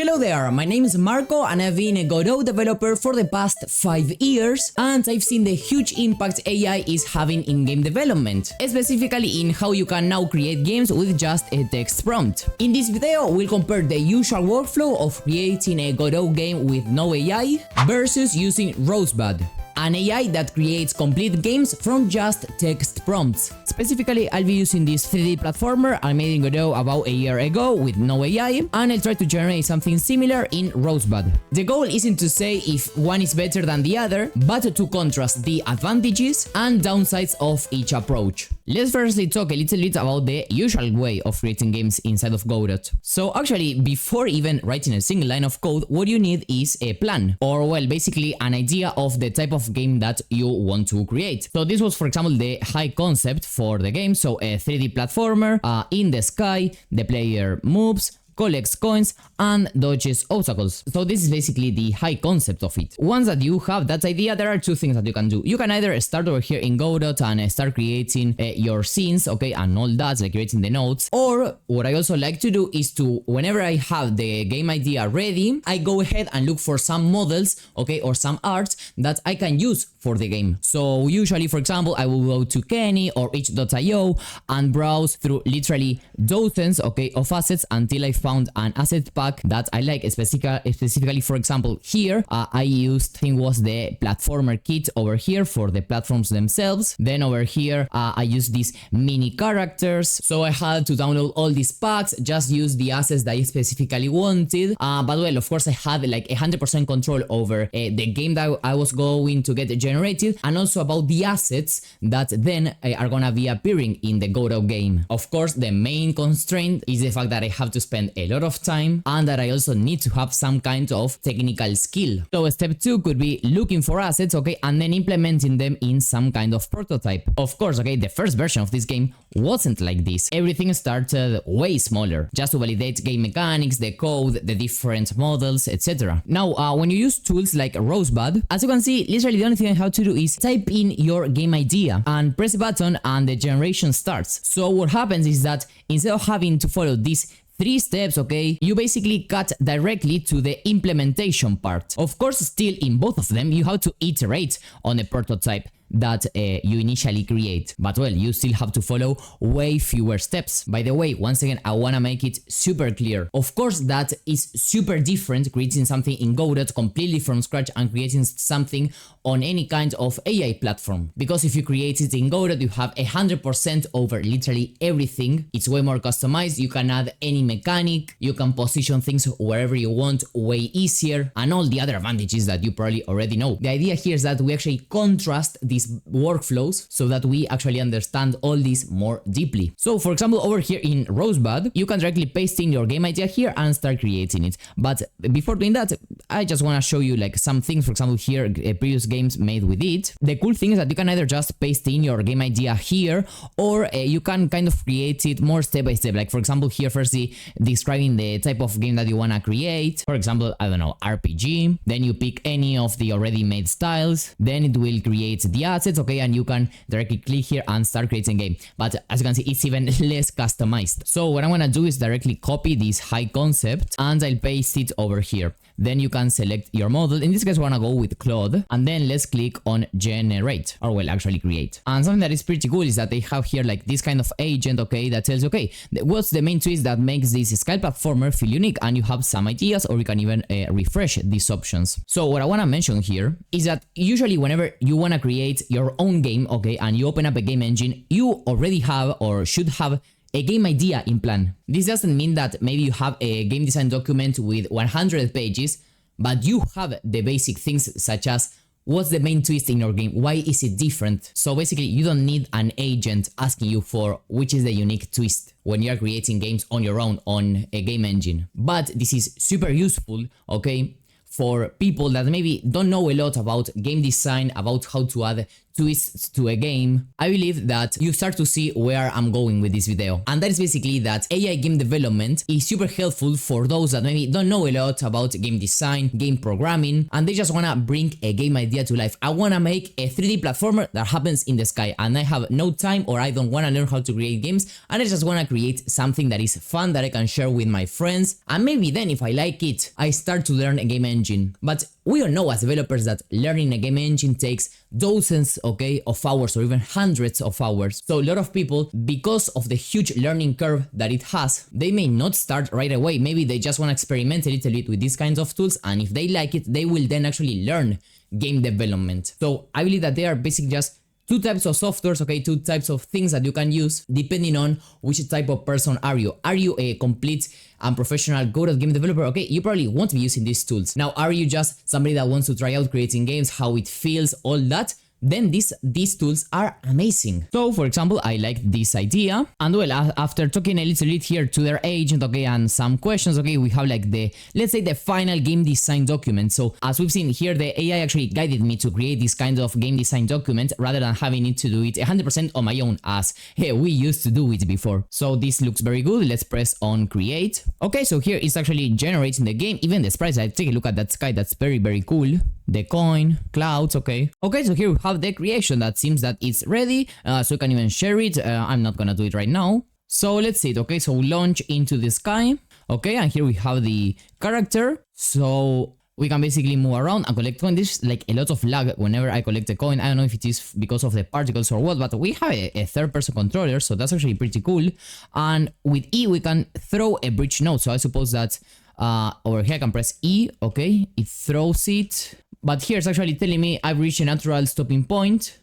Hello there, my name is Marco and I've been a Godot developer for the past 5 years and I've seen the huge impact AI is having in game development, specifically in how you can now create games with just a text prompt. In this video, we'll compare the usual workflow of creating a Godot game with no AI versus using Rosebud, an AI that creates complete games from just text prompts. Specifically, I'll be using this 3D platformer I made in Godot about a year ago with no AI, and I'll try to generate something similar in Rosebud. The goal isn't to say if one is better than the other, but to contrast the advantages and downsides of each approach. Let's firstly talk a little bit about the usual way of creating games inside of Godot. So actually, before even writing a single line of code, what you need is a plan, or well, basically an idea of the type of game that you want to create. So this was, for example, the high concept for the game. So a 3D platformer in the sky, the player moves, collects coins and dodges obstacles. So this is basically the high concept of it. Once that you have that idea, there are two things that you can do. You can either start over here in Godot and start creating your scenes, okay, and all that, like creating the nodes. Or what I also like to do is to, whenever I have the game idea ready, I go ahead and look for some models, okay, or some arts that I can use for the game. So usually, for example, I will go to Kenny or itch.io and browse through literally dozens, okay, of assets until I found an asset pack that I like. Specifically, for example, here I used, I think was the platformer kit over here for the platforms themselves. Then over here I used these mini characters, so I had to download all these packs, just use the assets that I specifically wanted, but well, of course I had like 100% control over the game that I was going to get generated, and also about the assets that then are gonna be appearing in the Godot game. Of course, the main constraint is the fact that I have to spend a lot of time and that I also need to have some kind of technical skill. So step 2 could be looking for assets, okay, and then implementing them in some kind of prototype. Of course, okay, the first version of this game wasn't like this. Everything started way smaller, just to validate game mechanics, the code, the different models, etc. Now, when you use tools like Rosebud, as you can see, literally the only thing I have to do is type in your game idea and press a button and the generation starts. So what happens is that instead of having to follow these 3 steps, okay, you basically cut directly to the implementation part. Of course, still in both of them, you have to iterate on a prototype that you initially create, but well, you still have to follow way fewer steps. By the way, once again, I want to make it super clear. Of course, that is super different creating something in Godot completely from scratch and creating something on any kind of AI platform, because if you create it in Godot, you have 100% over literally everything. It's way more customized. You can add any mechanic, you can position things wherever you want way easier, and all the other advantages that you probably already know. The idea here is that we actually contrast these workflows so that we actually understand all this more deeply. So for example, over here in Rosebud, you can directly paste in your game idea here and start creating it. But before doing that, I just want to show you like some things. For example, here, previous games made with it. The cool thing is that you can either just paste in your game idea here, or you can kind of create it more step by step. Like for example, here firstly describing the type of game that you want to create. For example, I don't know, RPG. Then you pick any of the already made styles. Then it will create the assets, okay, and you can directly click here and start creating a game. But as you can see, it's even less customized. So what I'm gonna do is directly copy this high concept and I'll paste it over here. Then you can select your model. In this case, we're gonna go with Claude, and then let's click on generate, or well, actually create. And something that is pretty cool is that they have here like this kind of agent, okay, that tells you, okay, what's the main twist that makes this sky platformer feel unique, and you have some ideas, or you can even refresh these options. So what I wanna mention here is that usually whenever you wanna create your own game, okay, and you open up a game engine, you already have or should have a game idea in plan. This doesn't mean that maybe you have a game design document with 100 pages, but you have the basic things such as what's the main twist in your game, why is it different. So basically you don't need an agent asking you for which is the unique twist when you're creating games on your own on a game engine. But this is super useful, okay, for people that maybe don't know a lot about game design, about how to add twists to a game, I believe that you start to see where I'm going with this video. And that is basically that AI game development is super helpful for those that maybe don't know a lot about game design, game programming, and they just wanna bring a game idea to life. I wanna make a 3D platformer that happens in the sky, and I have no time, or I don't wanna learn how to create games, and I just wanna create something that is fun that I can share with my friends, and maybe then if I like it, I start to learn a game engine. But we all know as developers that learning a game engine takes dozens, okay, of hours or even hundreds of hours. So a lot of people, because of the huge learning curve that it has, they may not start right away. Maybe they just want to experiment a little bit with these kinds of tools, and if they like it, they will then actually learn game development. So I believe that they are basically just two types of softwares, okay, two types of things that you can use depending on which type of person are you. Are you a complete and professional Godot game developer? Okay, you probably won't be using these tools. Now, are you just somebody that wants to try out creating games, how it feels, all that? Then these tools are amazing. So for example, I like this idea, and well, after talking a little bit here to their agent, okay, and some questions, okay, we have like the, let's say, the final game design document. So as we've seen here, the AI actually guided me to create this kind of game design document rather than having it to do it 100% on my own as we used to do it before. So this looks very good. Let's press on create. Okay, so here it's actually generating the game, even the sprites. I take a look at that sky, that's very, very cool. The coin, clouds, okay. Okay, so here we have the creation. That seems that it's ready, so you can even share it. I'm not gonna do it right now. So let's see it, okay, so launch into the sky. Okay, and here we have the character. So we can basically move around and collect coins. There's like a lot of lag whenever I collect a coin. I don't know if it is because of the particles or what, but we have a third-person controller, so that's actually pretty cool. And with E, we can throw a bridge node. So I suppose that over here I can press E, okay, it throws it. But here it's actually telling me I've reached a natural stopping point.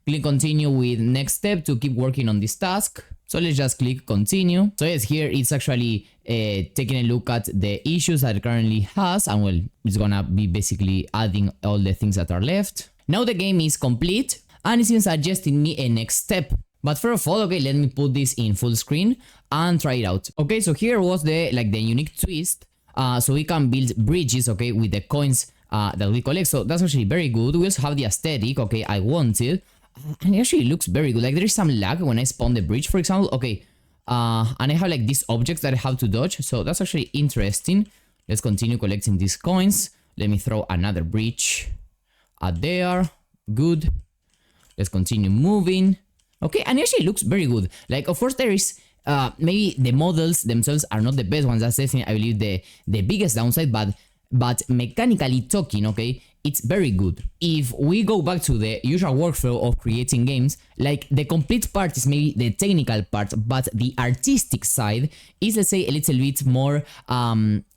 Click continue with next step to keep working on this task. So let's just click continue. So yes, here it's actually taking a look at the issues that it currently has, and well, it's gonna be basically adding all the things that are left. Now the game is complete, and it's even suggesting me a next step. But first of all, okay, let me put this in full screen and try it out. Okay, so here was the unique twist. So we can build bridges, okay, with the coins that we collect. So that's actually very good. We also have the aesthetic, okay, I want it. And it actually looks very good. Like there is some lag when I spawn the bridge, for example. Okay, and I have like these objects that I have to dodge. So that's actually interesting. Let's continue collecting these coins. Let me throw another bridge there. Good. Let's continue moving. Okay, and it actually looks very good. Like, of course, there is maybe the models themselves are not the best ones. That's definitely, I believe, the biggest downside, but mechanically talking, okay, it's very good. If we go back to the usual workflow of creating games, like the complete part is maybe the technical part, but the artistic side is, let's say, a little bit more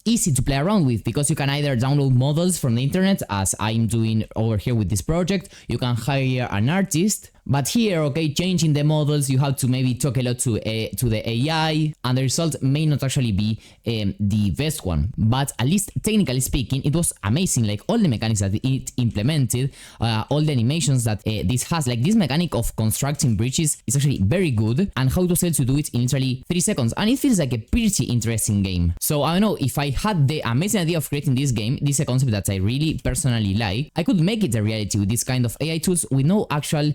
easy to play around with, because you can either download models from the internet, as I'm doing over here with this project. You can hire an artist. But here, okay, changing the models, you have to maybe talk a lot to the AI, and the result may not actually be the best one. But at least technically speaking, it was amazing. Like all the mechanics that it implemented, all the animations that this has, like this mechanic of constructing bridges is actually very good, and how to do it in literally 3 seconds. And it feels like a pretty interesting game. So I don't know, if I had the amazing idea of creating this game, this is a concept that I really personally like, I could make it a reality with this kind of AI tools with no actual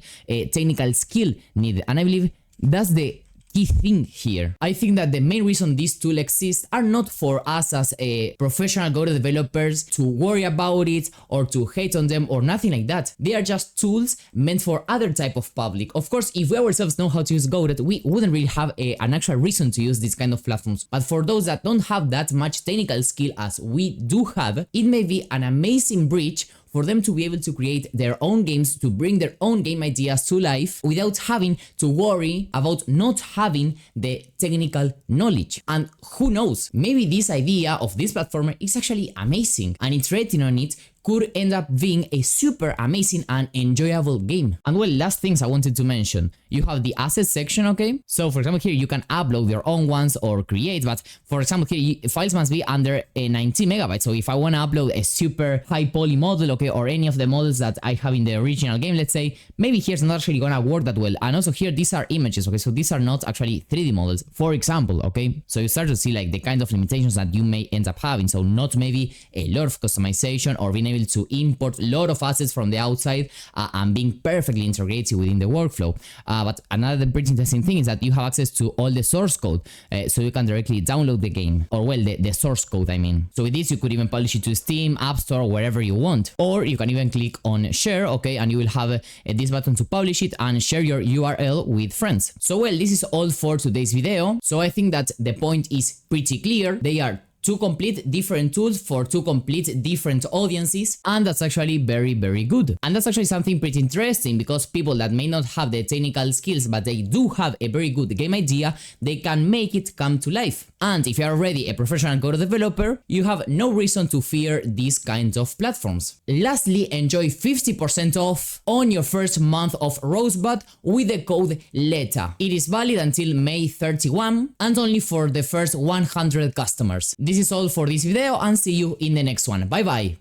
technical skill needed. And I believe that's the key thing here. I think that the main reason these tools exist are not for us as a professional Godot developers to worry about it or to hate on them or nothing like that. They are just tools meant for other type of public. Of course, if we ourselves know how to use Godot, we wouldn't really have an actual reason to use these kind of platforms. But for those that don't have that much technical skill as we do have, it may be an amazing bridge for them to be able to create their own games, to bring their own game ideas to life without having to worry about not having the technical knowledge. And who knows, maybe this idea of this platformer is actually amazing, and iterating on it could end up being a super amazing and enjoyable game. And well, last things I wanted to mention. You have the assets section, okay? So for example, here you can upload your own ones or create, but for example, here files must be under 19 megabytes. So if I want to upload a super high poly model, okay, or any of the models that I have in the original game, let's say, maybe here's not actually gonna work that well. And also here, these are images, okay? So these are not actually 3D models, for example, okay? So you start to see like the kind of limitations that you may end up having. So not maybe a lot of customization or being able to import a lot of assets from the outside and being perfectly integrated within the workflow. But another pretty interesting thing is that you have access to all the source code, so you can directly download the game, or well, the source code I mean. So with this you could even publish it to Steam, App Store, wherever you want. Or you can even click on share, okay, and you will have this button to publish it and share your URL with friends. So well, this is all for today's video. So I think that the point is pretty clear. They are two complete different tools for two complete different audiences, and that's actually very good. And that's actually something pretty interesting, because people that may not have the technical skills but they do have a very good game idea, they can make it come to life. And if you are already a professional Godot developer, you have no reason to fear these kinds of platforms. Lastly, enjoy 50% off on your first month of Rosebud with the code LETA. It is valid until May 31 and only for the first 100 customers. This is all for this video, and see you in the next one. Bye bye!